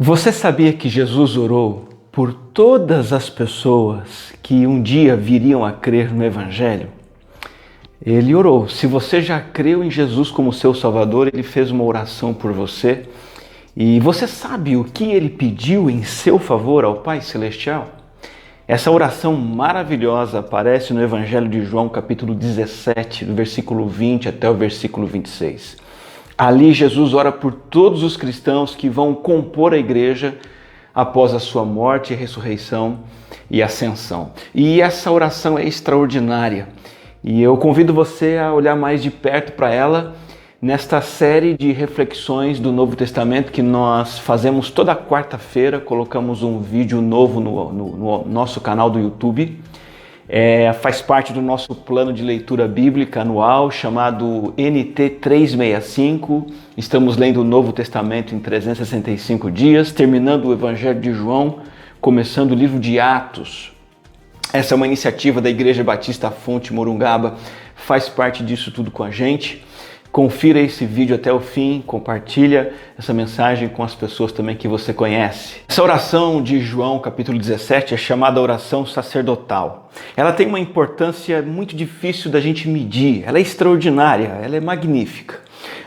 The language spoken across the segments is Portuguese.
Você sabia que Jesus orou por todas as pessoas que um dia viriam a crer no Evangelho? Ele orou. Se você já creu em Jesus como seu Salvador, ele fez uma oração por você. E você sabe o que ele pediu em seu favor ao Pai Celestial? Essa oração maravilhosa aparece no Evangelho de João, capítulo 17, do versículo 20 até o versículo 26. Ali Jesus ora por todos os cristãos que vão compor a igreja após a sua morte, ressurreição e ascensão. E essa oração é extraordinária. E eu convido você a olhar mais de perto para ela nesta série de reflexões do Novo Testamento que nós fazemos toda quarta-feira. Colocamos um vídeo novo no nosso canal do YouTube. Faz parte do nosso plano de leitura bíblica anual chamado NT365. Estamos lendo o Novo Testamento em 365 dias, terminando o Evangelho de João, começando o livro de Atos. Essa é uma iniciativa da Igreja Batista Fonte Morungaba, faz parte disso tudo com a gente. Confira esse vídeo até o fim, compartilha essa mensagem com as pessoas também que você conhece. Essa oração de João, capítulo 17, é chamada oração sacerdotal. Ela tem uma importância muito difícil da gente medir, ela é extraordinária, ela é magnífica.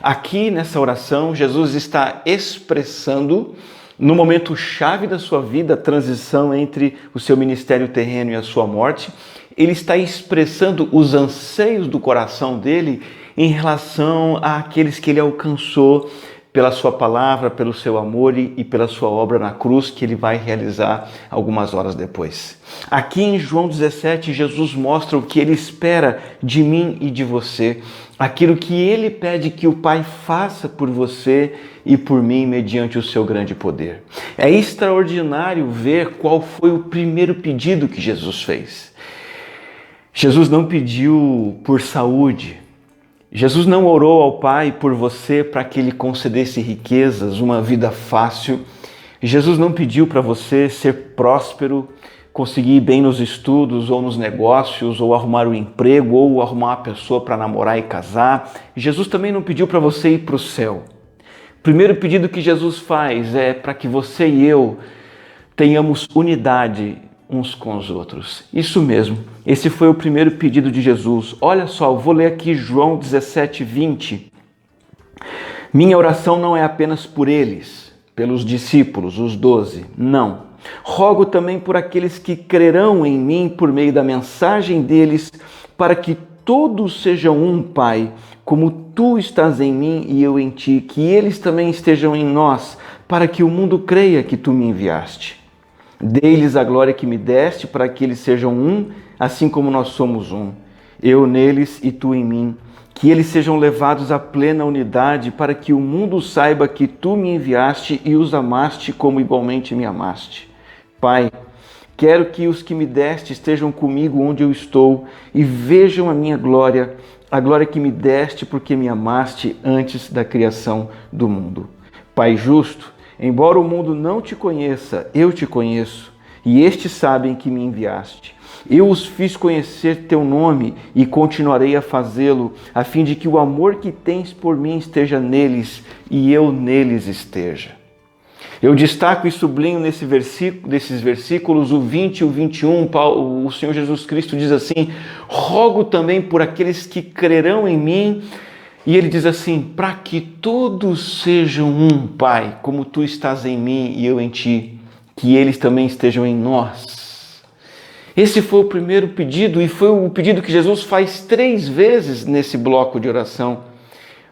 Aqui nessa oração, Jesus está expressando, no momento chave da sua vida, a transição entre o seu ministério terreno e a sua morte, ele está expressando os anseios do coração dele em relação àqueles que ele alcançou pela sua palavra, pelo seu amor e pela sua obra na cruz, que ele vai realizar algumas horas depois. Aqui em João 17, Jesus mostra o que ele espera de mim e de você, aquilo que ele pede que o Pai faça por você e por mim mediante o seu grande poder. É extraordinário ver qual foi o primeiro pedido que Jesus fez. Jesus não pediu por saúde. Jesus não orou ao Pai por você para que Ele concedesse riquezas, uma vida fácil. Jesus não pediu para você ser próspero, conseguir ir bem nos estudos ou nos negócios, ou arrumar um emprego, ou arrumar uma pessoa para namorar e casar. Jesus também não pediu para você ir para o céu. O primeiro pedido que Jesus faz é para que você e eu tenhamos unidade uns com os outros. Isso mesmo, esse foi o primeiro pedido de Jesus. Olha só, eu vou ler aqui João 17, 20. Minha oração não é apenas por eles, pelos discípulos, os 12, não. Rogo também por aqueles que crerão em mim por meio da mensagem deles, para que todos sejam um, Pai, como tu estás em mim e eu em ti, que eles também estejam em nós, para que o mundo creia que tu me enviaste. Dei-lhes a glória que me deste, para que eles sejam um, assim como nós somos um. Eu neles e tu em mim. Que eles sejam levados à plena unidade, para que o mundo saiba que tu me enviaste e os amaste como igualmente me amaste. Pai, quero que os que me deste estejam comigo onde eu estou e vejam a minha glória, a glória que me deste porque me amaste antes da criação do mundo. Pai justo, embora o mundo não te conheça, eu te conheço, e estes sabem que me enviaste. Eu os fiz conhecer teu nome e continuarei a fazê-lo, a fim de que o amor que tens por mim esteja neles e eu neles esteja. Eu destaco e sublinho nesses versículos o 20 e o 21, o Senhor Jesus Cristo diz assim: rogo também por aqueles que crerão em mim. E ele diz assim, para que todos sejam um, Pai, como tu estás em mim e eu em ti, que eles também estejam em nós. Esse foi o primeiro pedido e foi o pedido que Jesus faz 3 vezes nesse bloco de oração.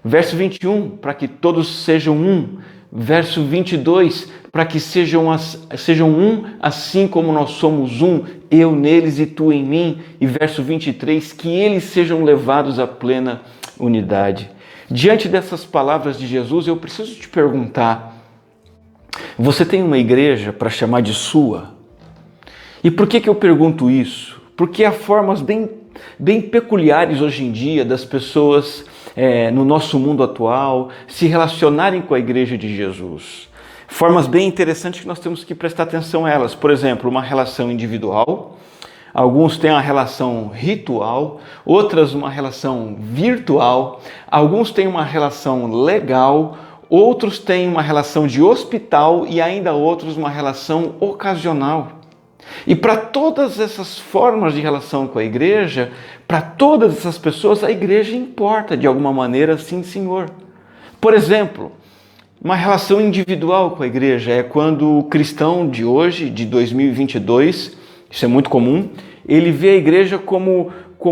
Verso 21, para que todos sejam um. Verso 22, para que sejam um, assim como nós somos um, eu neles e tu em mim. E verso 23, que eles sejam levados à plena unidade. Diante dessas palavras de Jesus, eu preciso te perguntar, você tem uma igreja para chamar de sua? E por que eu pergunto isso? Porque há formas bem peculiares hoje em dia das pessoas no nosso mundo atual se relacionarem com a igreja de Jesus. Formas bem interessantes que nós temos que prestar atenção a elas. Por exemplo, uma relação individual. Alguns têm uma relação ritual, outras uma relação virtual, alguns têm uma relação legal, outros têm uma relação de hospital e ainda outros uma relação ocasional. E para todas essas formas de relação com a igreja, para todas essas pessoas, a igreja importa de alguma maneira, sim, Senhor. Por exemplo, uma relação individual com a igreja é quando o cristão de hoje, de 2022, isso é muito comum, ele vê a igreja como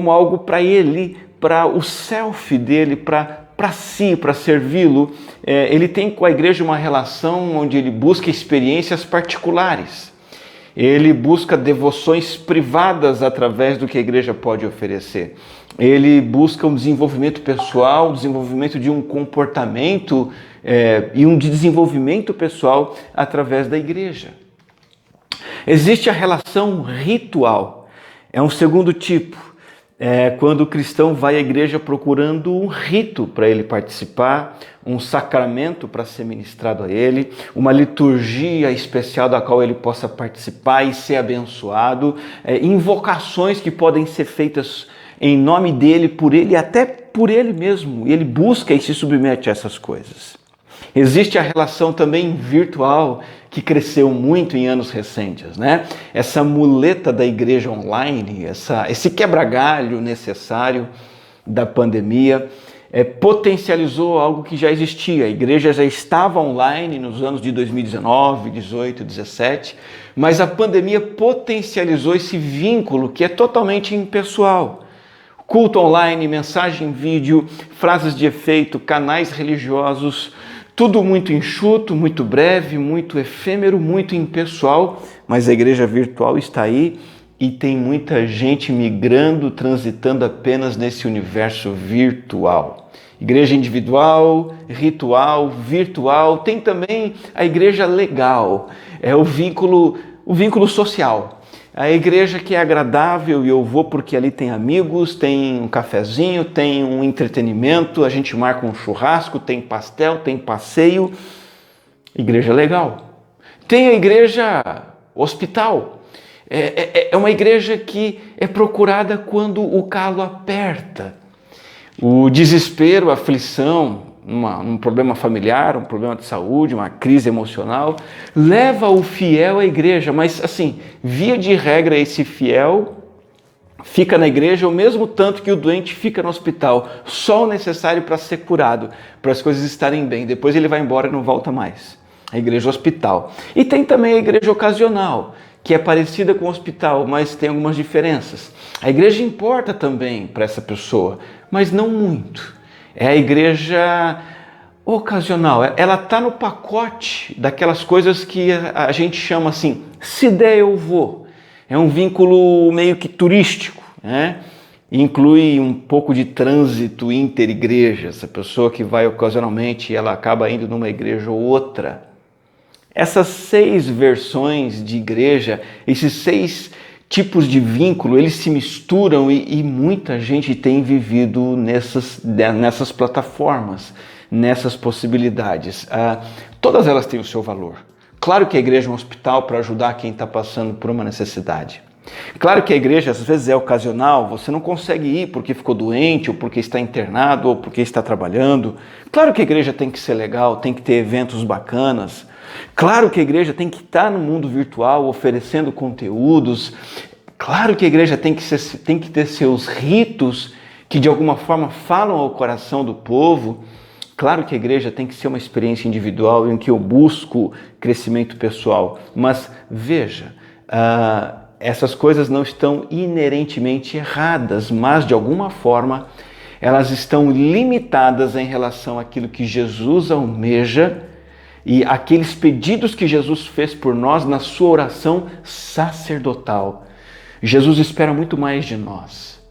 algo para ele, para o self dele, para si, para servi-lo. Ele tem com a igreja uma relação onde ele busca experiências particulares. Ele busca devoções privadas através do que a igreja pode oferecer. Ele busca um desenvolvimento pessoal, desenvolvimento de um comportamento e um desenvolvimento pessoal através da igreja. Existe a relação ritual. É um segundo tipo. Quando o cristão vai à igreja procurando um rito para ele participar, um sacramento para ser ministrado a ele, uma liturgia especial da qual ele possa participar e ser abençoado, invocações que podem ser feitas em nome dele, por ele e até por ele mesmo. Ele busca e se submete a essas coisas. Existe a relação também virtual, que cresceu muito em anos recentes, né? Essa muleta da igreja online, esse quebra-galho necessário da pandemia, potencializou algo que já existia. A igreja já estava online nos anos de 2019, 18, 17, mas a pandemia potencializou esse vínculo que é totalmente impessoal. Culto online, mensagem em vídeo, frases de efeito, canais religiosos, tudo muito enxuto, muito breve, muito efêmero, muito impessoal, mas a igreja virtual está aí e tem muita gente migrando, transitando apenas nesse universo virtual. Igreja individual, ritual, virtual, tem também a igreja legal, o vínculo social. A igreja que é agradável e eu vou porque ali tem amigos, tem um cafezinho, tem um entretenimento, a gente marca um churrasco, tem pastel, tem passeio. Igreja legal. Tem a igreja hospital. É uma igreja que é procurada quando o calo aperta. O desespero, a aflição, um problema familiar, um problema de saúde, uma crise emocional, leva o fiel à igreja, mas assim, via de regra esse fiel fica na igreja o mesmo tanto que o doente fica no hospital, só o necessário para ser curado, para as coisas estarem bem, depois ele vai embora e não volta mais. A igreja hospital. E tem também a igreja ocasional, que é parecida com o hospital, mas tem algumas diferenças. A igreja importa também para essa pessoa, mas não muito. É a igreja ocasional, ela está no pacote daquelas coisas que a gente chama assim, se der eu vou. É um vínculo meio que turístico, né? Inclui um pouco de trânsito inter-igreja, essa pessoa que vai ocasionalmente, ela acaba indo numa igreja ou outra. Essas 6 versões de igreja, esses 6 tipos de vínculo, eles se misturam e muita gente tem vivido nessas plataformas, nessas possibilidades. Todas elas têm o seu valor. Claro que a igreja é um hospital para ajudar quem está passando por uma necessidade. Claro que a igreja às vezes é ocasional, você não consegue ir porque ficou doente, ou porque está internado, ou porque está trabalhando. Claro que a igreja tem que ser legal, tem que ter eventos bacanas. Claro que a igreja tem que estar no mundo virtual oferecendo conteúdos. Claro que a igreja tem que ter seus ritos que de alguma forma falam ao coração do povo. Claro que a igreja tem que ser uma experiência individual em que eu busco crescimento pessoal. Mas veja, essas coisas não estão inerentemente erradas, mas de alguma forma elas estão limitadas em relação àquilo que Jesus almeja e aqueles pedidos que Jesus fez por nós na sua oração sacerdotal. Jesus espera muito mais de nós.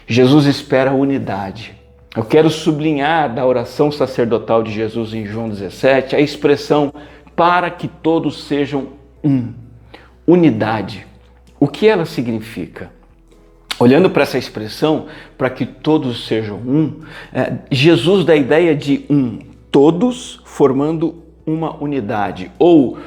Jesus espera unidade. Eu quero sublinhar da oração sacerdotal de Jesus em João 17 a expressão para que todos sejam um. Unidade. O que ela significa? Olhando para essa expressão, para que todos sejam um, Jesus dá a ideia de todos formando uma unidade, ou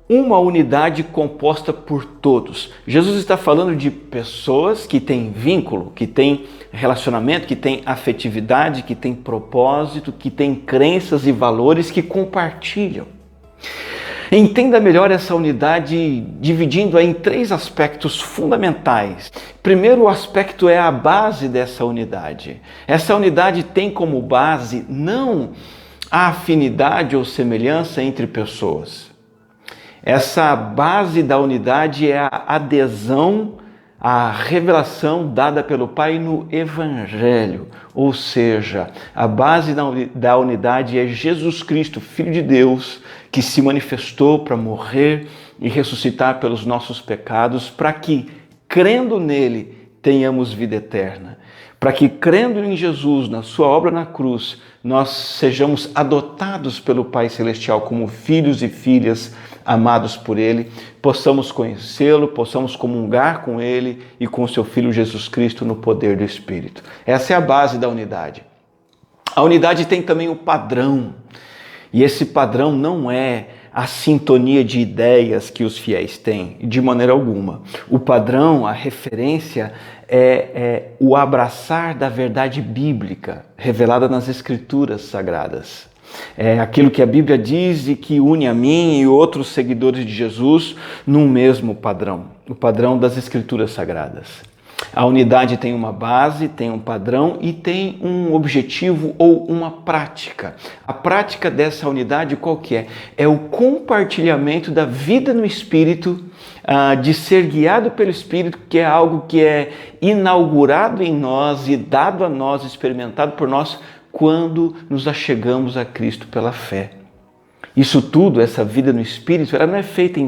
uma unidade composta por todos. Jesus está falando de pessoas que têm vínculo, que têm relacionamento, que têm afetividade, que têm propósito, que têm crenças e valores que compartilham. Entenda melhor essa unidade dividindo-a em 3 aspectos fundamentais. Primeiro, o aspecto é a base dessa unidade. Essa unidade tem como base não a afinidade ou semelhança entre pessoas. Essa base da unidade é a adesão à revelação dada pelo Pai no Evangelho. Ou seja, a base da unidade é Jesus Cristo, Filho de Deus, que se manifestou para morrer e ressuscitar pelos nossos pecados, para que, crendo nele, tenhamos vida eterna. Para que, crendo em Jesus, na sua obra na cruz, nós sejamos adotados pelo Pai Celestial como filhos e filhas amados por Ele, possamos conhecê-lo, possamos comungar com Ele e com o seu Filho Jesus Cristo no poder do Espírito. Essa é a base da unidade. A unidade tem também o padrão, e esse padrão não é a sintonia de ideias que os fiéis têm, de maneira alguma. O padrão, a referência, é o abraçar da verdade bíblica revelada nas Escrituras Sagradas. É aquilo que a Bíblia diz e que une a mim e outros seguidores de Jesus num mesmo padrão, o padrão das Escrituras Sagradas. A unidade tem uma base, tem um padrão e tem um objetivo ou uma prática. A prática dessa unidade qual que é? É o compartilhamento da vida no Espírito, de ser guiado pelo Espírito, que é algo que é inaugurado em nós e dado a nós, experimentado por nós, quando nos achegamos a Cristo pela fé. Isso tudo, essa vida no Espírito, ela não é feita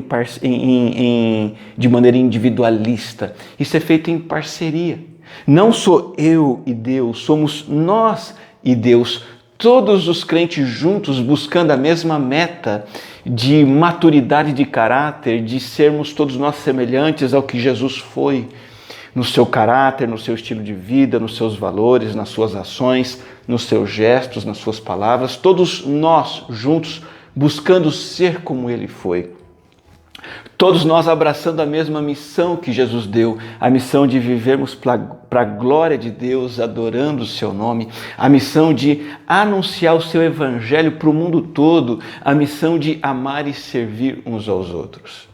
de maneira individualista. Isso é feito em parceria. Não sou eu e Deus, somos nós e Deus. Todos os crentes juntos buscando a mesma meta de maturidade de caráter, de sermos todos nós semelhantes ao que Jesus foi. No seu caráter, no seu estilo de vida, nos seus valores, nas suas ações, nos seus gestos, nas suas palavras, todos nós juntos buscando ser como Ele foi. Todos nós abraçando a mesma missão que Jesus deu, a missão de vivermos para a glória de Deus, adorando o seu nome, a missão de anunciar o seu evangelho para o mundo todo, a missão de amar e servir uns aos outros.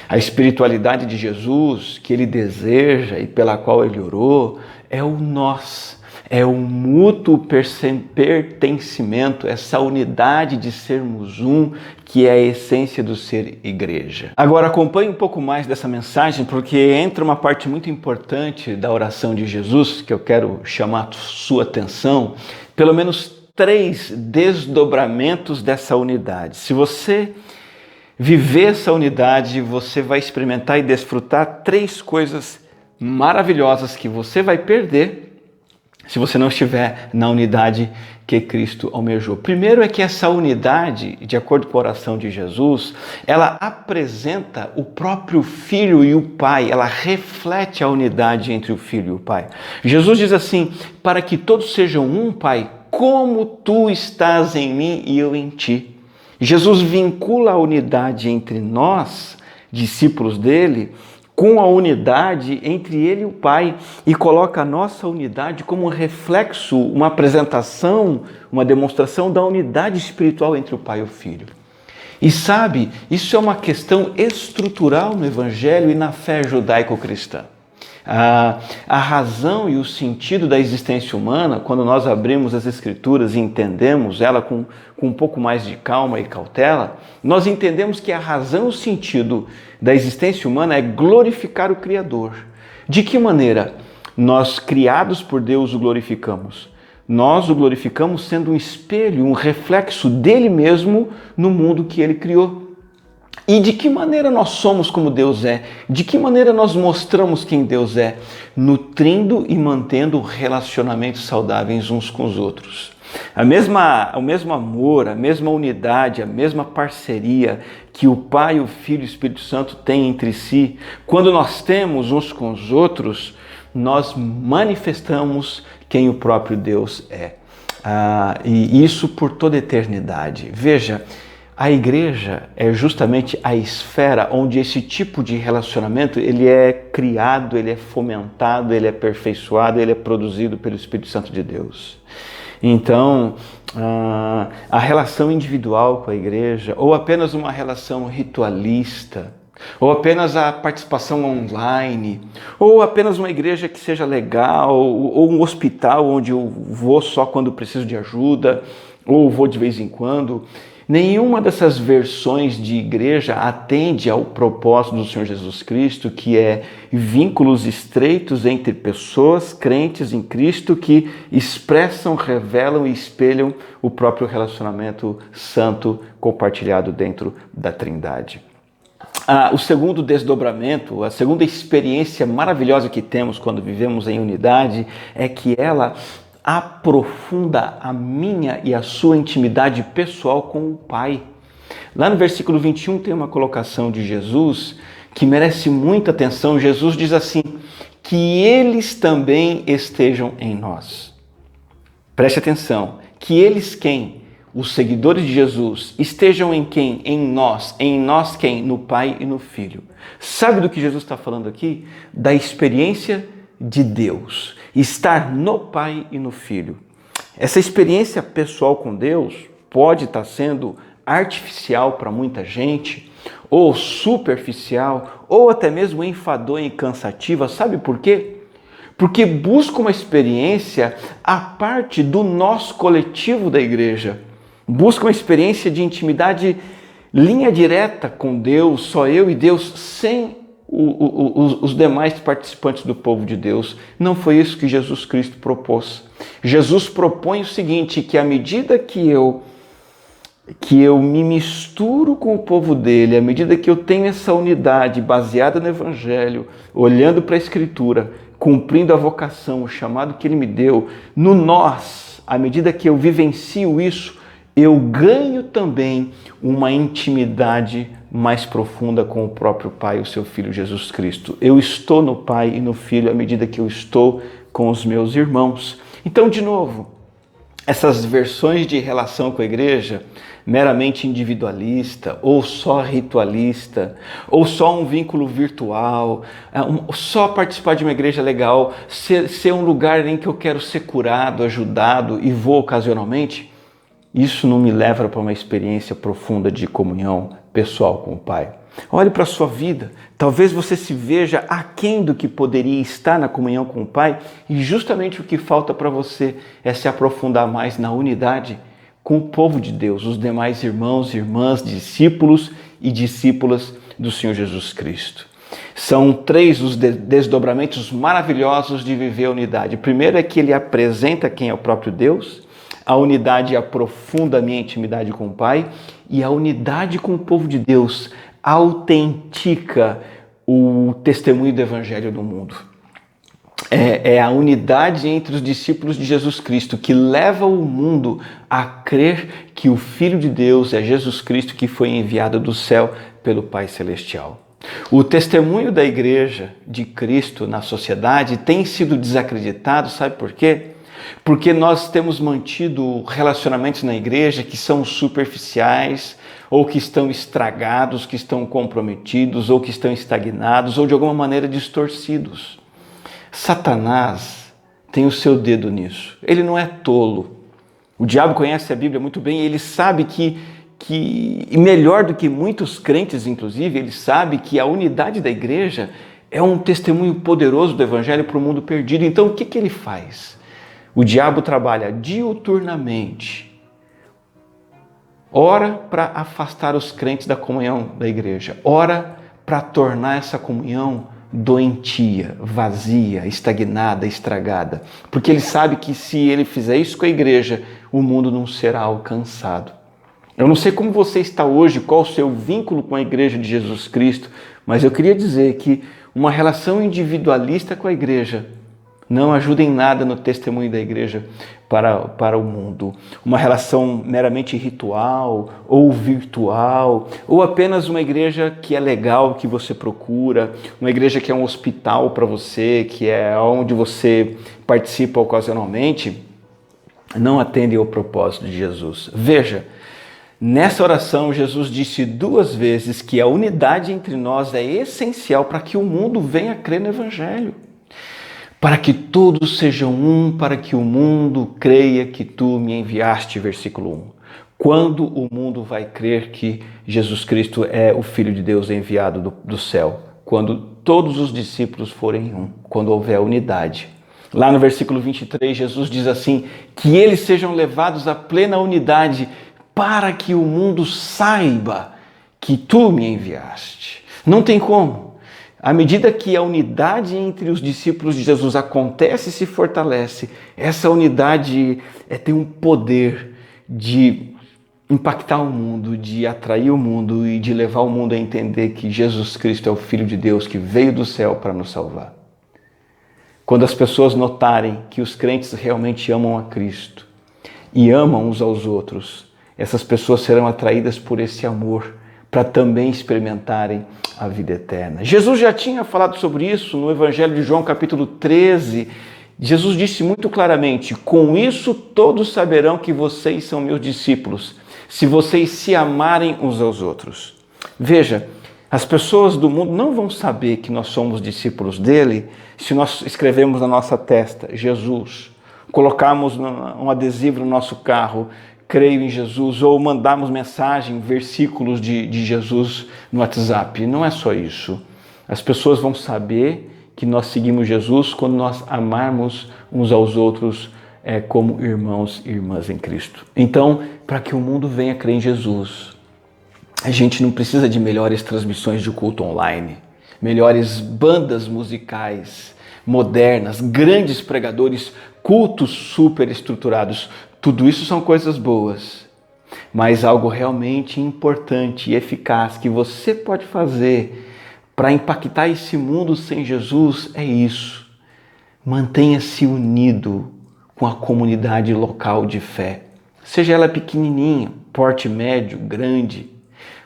A espiritualidade de Jesus, que Ele deseja e pela qual Ele orou, é o nós, é o mútuo pertencimento, essa unidade de sermos um, que é a essência do ser igreja. Agora acompanhe um pouco mais dessa mensagem, porque entra uma parte muito importante da oração de Jesus, que eu quero chamar a sua atenção, pelo menos 3 desdobramentos dessa unidade. Se você viver essa unidade, você vai experimentar e desfrutar 3 coisas maravilhosas que você vai perder se você não estiver na unidade que Cristo almejou. Primeiro é que essa unidade, de acordo com a oração de Jesus, ela apresenta o próprio Filho e o Pai, ela reflete a unidade entre o Filho e o Pai. Jesus diz assim: para que todos sejam um, Pai, como tu estás em mim e eu em ti. Jesus vincula a unidade entre nós, discípulos dele, com a unidade entre ele e o Pai, e coloca a nossa unidade como um reflexo, uma apresentação, uma demonstração da unidade espiritual entre o Pai e o Filho. E sabe, isso é uma questão estrutural no Evangelho e na fé judaico-cristã. A razão e o sentido da existência humana, quando nós abrimos as Escrituras e entendemos ela com um pouco mais de calma e cautela, nós entendemos que a razão e o sentido da existência humana é glorificar o Criador. De que maneira? Nós, criados por Deus, o glorificamos. Nós o glorificamos sendo um espelho, um reflexo dele mesmo no mundo que ele criou. E de que maneira nós somos como Deus é? De que maneira nós mostramos quem Deus é? Nutrindo e mantendo relacionamentos saudáveis uns com os outros. O mesmo amor, a mesma unidade, a mesma parceria que o Pai, o Filho e o Espírito Santo têm entre si, quando nós temos uns com os outros, nós manifestamos quem o próprio Deus é. E isso por toda a eternidade. Veja, A igreja é justamente a esfera onde esse tipo de relacionamento ele é criado, ele é fomentado, ele é aperfeiçoado, ele é produzido pelo Espírito Santo de Deus. Então, a relação individual com a igreja, ou apenas uma relação ritualista, ou apenas a participação online, ou apenas uma igreja que seja legal, ou um hospital onde eu vou só quando preciso de ajuda, ou vou de vez em quando. Nenhuma dessas versões de igreja atende ao propósito do Senhor Jesus Cristo, que é vínculos estreitos entre pessoas crentes em Cristo que expressam, revelam e espelham o próprio relacionamento santo compartilhado dentro da Trindade. O segundo desdobramento, a segunda experiência maravilhosa que temos quando vivemos em unidade é que ela aprofunda a minha e a sua intimidade pessoal com o Pai. Lá no versículo 21 tem uma colocação de Jesus que merece muita atenção. Jesus diz assim, que eles também estejam em nós. Preste atenção, que eles quem? Os seguidores de Jesus estejam em quem? Em nós quem? No Pai e no Filho. Sabe do que Jesus está falando aqui? Da experiência de Deus, estar no Pai e no Filho. Essa experiência pessoal com Deus pode estar sendo artificial para muita gente, ou superficial, ou até mesmo enfadonha e cansativa. Sabe por quê? Porque busca uma experiência à parte do nosso coletivo da igreja. Busca uma experiência de intimidade, linha direta com Deus, só eu e Deus, sem os demais participantes do povo de Deus. Não foi isso que Jesus Cristo propôs. Jesus propõe o seguinte, que à medida que eu me misturo com o povo dele, à medida que eu tenho essa unidade baseada no Evangelho, olhando para a Escritura, cumprindo a vocação, o chamado que ele me deu, no nós, à medida que eu vivencio isso, eu ganho também uma intimidade mais profunda com o próprio Pai e o seu Filho Jesus Cristo. Eu estou no Pai e no Filho à medida que eu estou com os meus irmãos. Então, de novo, essas versões de relação com a igreja, meramente individualista, ou só ritualista, ou só um vínculo virtual, só participar de uma igreja legal, ser um lugar em que eu quero ser curado, ajudado e vou ocasionalmente, isso não me leva para uma experiência profunda de comunhão pessoal com o Pai. Olhe para a sua vida. Talvez você se veja aquém do que poderia estar na comunhão com o Pai e justamente o que falta para você é se aprofundar mais na unidade com o povo de Deus, os demais irmãos, irmãs, discípulos e discípulas do Senhor Jesus Cristo. São 3 os desdobramentos maravilhosos de viver a unidade. O primeiro é que ele apresenta quem é o próprio Deus. A unidade aprofunda a minha intimidade com o Pai e a unidade com o povo de Deus autentica o testemunho do Evangelho no mundo. É a unidade entre os discípulos de Jesus Cristo que leva o mundo a crer que o Filho de Deus é Jesus Cristo que foi enviado do céu pelo Pai Celestial. O testemunho da Igreja de Cristo na sociedade tem sido desacreditado, sabe por quê? Porque nós temos mantido relacionamentos na igreja que são superficiais, ou que estão estragados, que estão comprometidos, ou que estão estagnados, ou de alguma maneira distorcidos. Satanás tem o seu dedo nisso. Ele não é tolo. O diabo conhece a Bíblia muito bem e ele sabe e melhor do que muitos crentes, inclusive, ele sabe que a unidade da igreja é um testemunho poderoso do Evangelho para o mundo perdido. Então, o que ele faz? O diabo trabalha diuturnamente, ora para afastar os crentes da comunhão da igreja, ora para tornar essa comunhão doentia, vazia, estagnada, estragada. Porque ele sabe que se ele fizer isso com a igreja, o mundo não será alcançado. Eu não sei como você está hoje, qual o seu vínculo com a igreja de Jesus Cristo, mas eu queria dizer que uma relação individualista com a igreja não ajuda em nada no testemunho da igreja para o mundo. Uma relação meramente ritual ou virtual, ou apenas uma igreja que é legal, que você procura, uma igreja que é um hospital para você, que é onde você participa ocasionalmente, não atende ao propósito de Jesus. Veja, Nessa oração, Jesus disse 2 vezes que a unidade entre nós é essencial para que o mundo venha crer no Evangelho. Para que todos sejam um, para que o mundo creia que tu me enviaste, versículo 1. Quando o mundo vai crer que Jesus Cristo é o Filho de Deus enviado do céu? Quando todos os discípulos forem um, quando houver unidade. Lá no versículo 23, Jesus diz assim, que eles sejam levados à plena unidade para que o mundo saiba que tu me enviaste. Não tem como. À medida que a unidade entre os discípulos de Jesus acontece e se fortalece, essa unidade tem um poder de impactar o mundo, de atrair o mundo e de levar o mundo a entender que Jesus Cristo é o Filho de Deus que veio do céu para nos salvar. Quando as pessoas notarem que os crentes realmente amam a Cristo e amam uns aos outros, essas pessoas serão atraídas por esse amor para também experimentarem a vida eterna. Jesus já tinha falado sobre isso no Evangelho de João, capítulo 13. Jesus disse muito claramente, com isso todos saberão que vocês são meus discípulos, se vocês se amarem uns aos outros. Veja, as pessoas do mundo não vão saber que nós somos discípulos dele se nós escrevemos na nossa testa, Jesus, colocarmos um adesivo no nosso carro, creio em Jesus, ou mandarmos mensagem, versículos de Jesus no WhatsApp. Não é só isso. As pessoas vão saber que nós seguimos Jesus quando nós amarmos uns aos outros como irmãos e irmãs em Cristo. Então, para que o mundo venha crer em Jesus, a gente não precisa de melhores transmissões de culto online, melhores bandas musicais modernas, grandes pregadores, cultos super estruturados. Tudo isso são coisas boas, mas algo realmente importante e eficaz que você pode fazer para impactar esse mundo sem Jesus é isso. Mantenha-se unido com a comunidade local de fé. Seja ela pequenininha, porte médio, grande.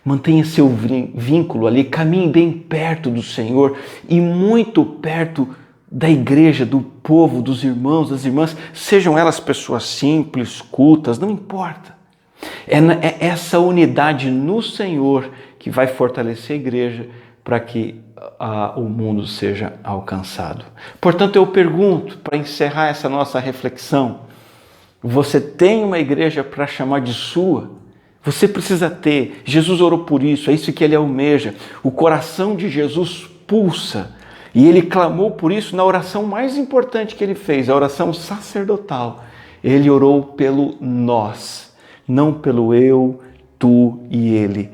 Mantenha seu vínculo ali, caminhe bem perto do Senhor e muito perto da igreja, do povo, dos irmãos, das irmãs, sejam elas pessoas simples, cultas, não importa. É essa unidade no Senhor que vai fortalecer a igreja para que o mundo seja alcançado. Portanto, eu pergunto, para encerrar essa nossa reflexão, você tem uma igreja para chamar de sua? Você precisa ter. Jesus orou por isso, é isso que ele almeja. O coração de Jesus pulsa. E ele clamou por isso na oração mais importante que ele fez, a oração sacerdotal. Ele orou pelo nós, não pelo eu, tu e ele,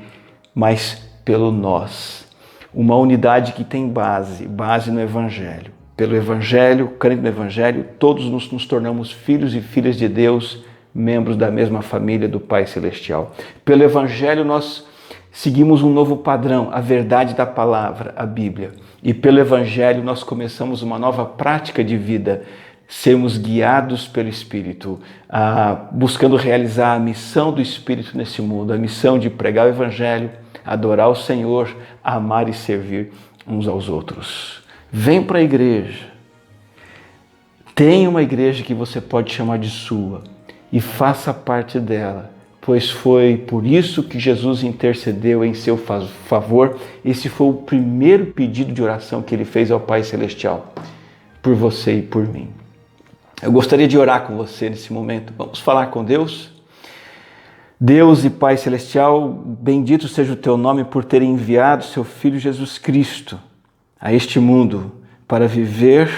mas pelo nós. Uma unidade que tem base no Evangelho. Pelo Evangelho, crendo no Evangelho, todos nos tornamos filhos e filhas de Deus, membros da mesma família do Pai Celestial. Pelo Evangelho nós seguimos um novo padrão, a verdade da palavra, a Bíblia. E pelo Evangelho nós começamos uma nova prática de vida, sermos guiados pelo Espírito, buscando realizar a missão do Espírito nesse mundo, a missão de pregar o Evangelho, adorar o Senhor, amar e servir uns aos outros. Vem para a igreja. Tem uma igreja que você pode chamar de sua e faça parte dela, pois foi por isso que Jesus intercedeu em seu favor. Esse foi o primeiro pedido de oração que ele fez ao Pai Celestial, por você e por mim. Eu gostaria de orar com você nesse momento. Vamos falar com Deus? Deus e Pai Celestial, bendito seja o teu nome por ter enviado seu Filho Jesus Cristo a este mundo para viver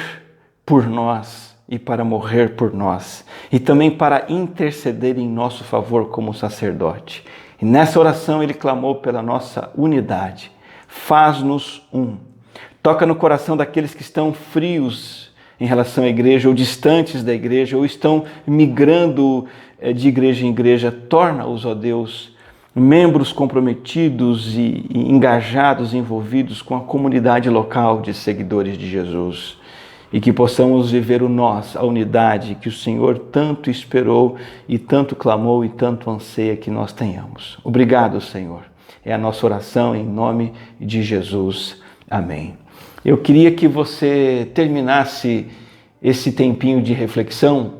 por nós e para morrer por nós, e também para interceder em nosso favor como sacerdote. E nessa oração ele clamou pela nossa unidade. Faz-nos um. Toca no coração daqueles que estão frios em relação à igreja, ou distantes da igreja, ou estão migrando de igreja em igreja. Torna-os, ó Deus, membros comprometidos e engajados, envolvidos com a comunidade local de seguidores de Jesus. E que possamos viver o nós, a unidade que o Senhor tanto esperou e tanto clamou e tanto anseia que nós tenhamos. Obrigado, Senhor. É a nossa oração em nome de Jesus. Amém. Eu queria que você terminasse esse tempinho de reflexão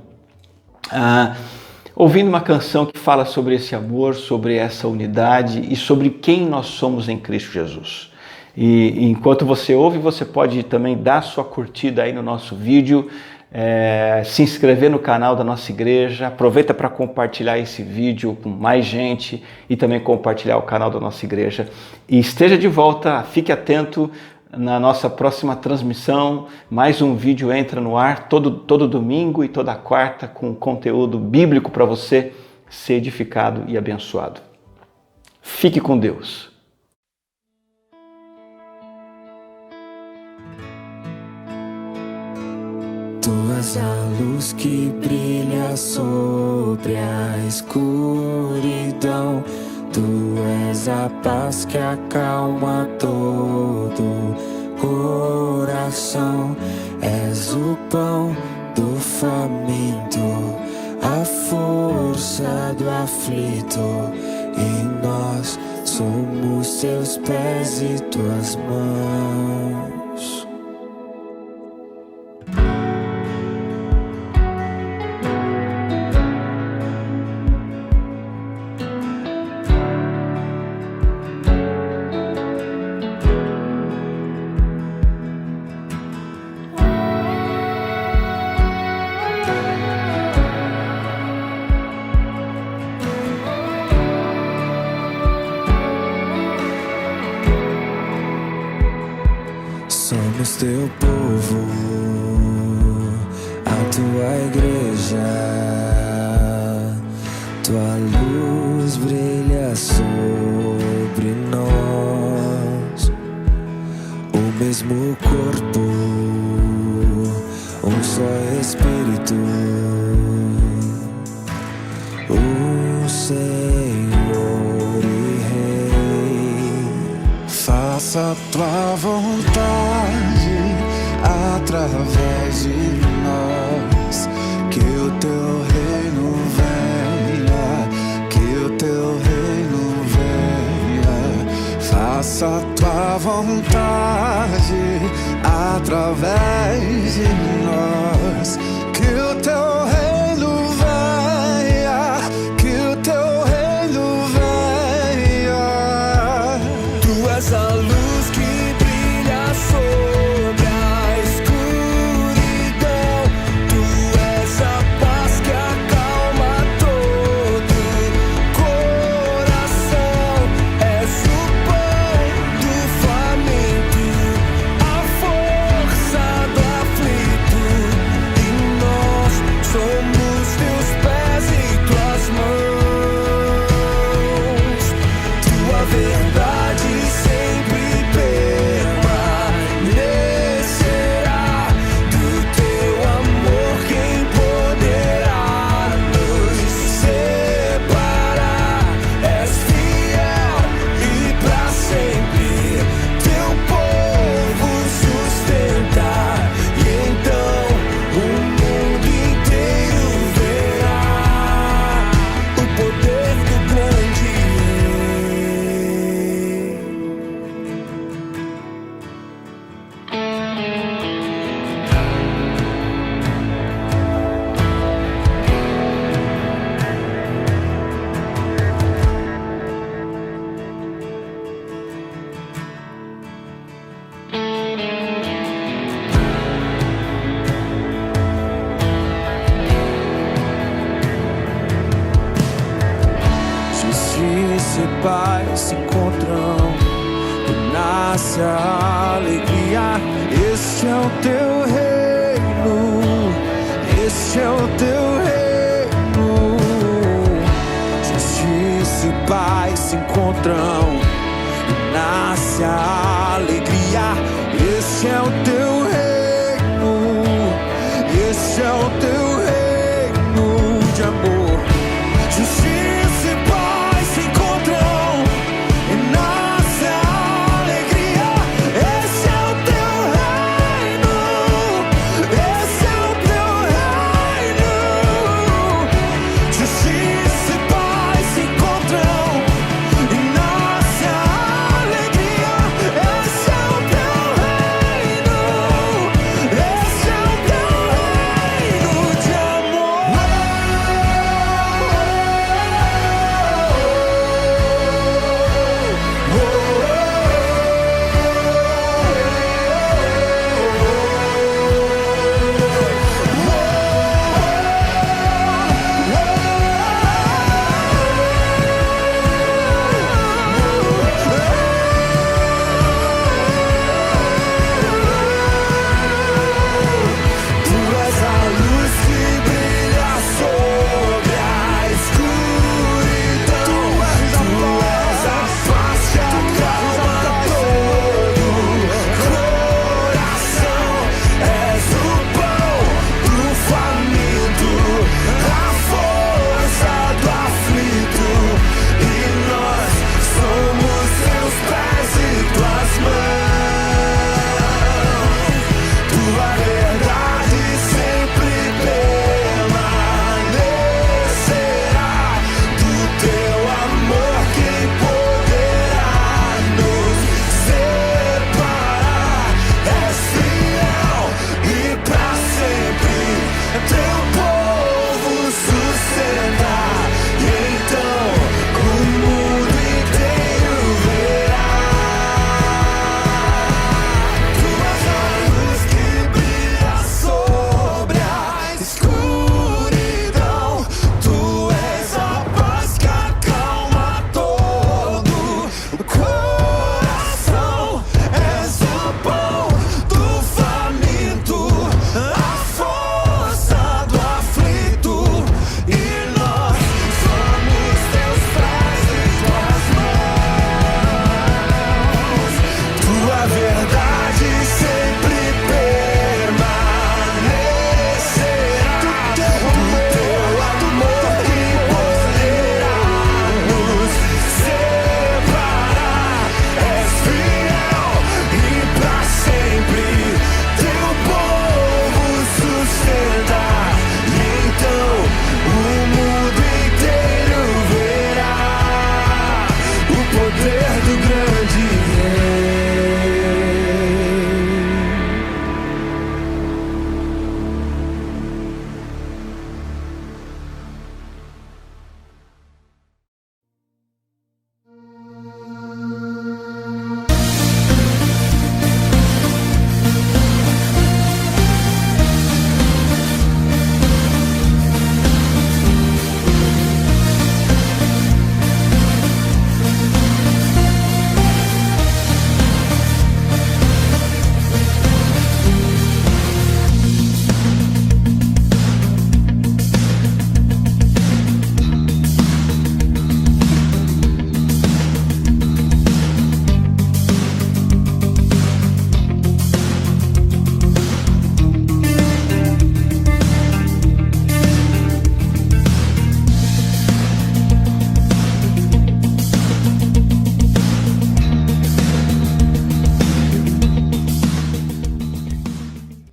ouvindo uma canção que fala sobre esse amor, sobre essa unidade e sobre quem nós somos em Cristo Jesus. E enquanto você ouve, você pode também dar sua curtida aí no nosso vídeo, se inscrever no canal da nossa igreja, aproveita para compartilhar esse vídeo com mais gente e também compartilhar o canal da nossa igreja. E esteja de volta, fique atento na nossa próxima transmissão. Mais um vídeo entra no ar todo domingo e toda quarta com conteúdo bíblico para você ser edificado e abençoado. Fique com Deus. Tu és a luz que brilha sobre a escuridão. Tu és a paz que acalma todo coração. És o pão do faminto, a força do aflito. E nós somos teus pés e tuas mãos. Somos teu povo, a tua igreja. Tua luz brilha sobre nós. O mesmo corpo, um só Espírito, o Senhor e Rei. Faça a tua vontade através de nós, que o teu reino venha, que o teu reino venha. Faça a tua vontade através de nós, que o teu reino venha, que o teu reino venha. Tu és a luz que brilha sobre a escuridão. Tu és a paz que acalma todo coração. És o pão do faminto, a força do aflito. E nós somos teus pés e tuas mãos. Tua verdade sempre permanecerá. Do teu amor quem poderá nos separar? És fiel e pra sempre teu povo sustentar. E então o mundo inteiro verá o poder do grande Rei. Justiça e paz se encontram e nasce a alegria. Este é o teu reino, este é o teu reino. Justiça e paz se encontram e nasce a alegria. Este é o teu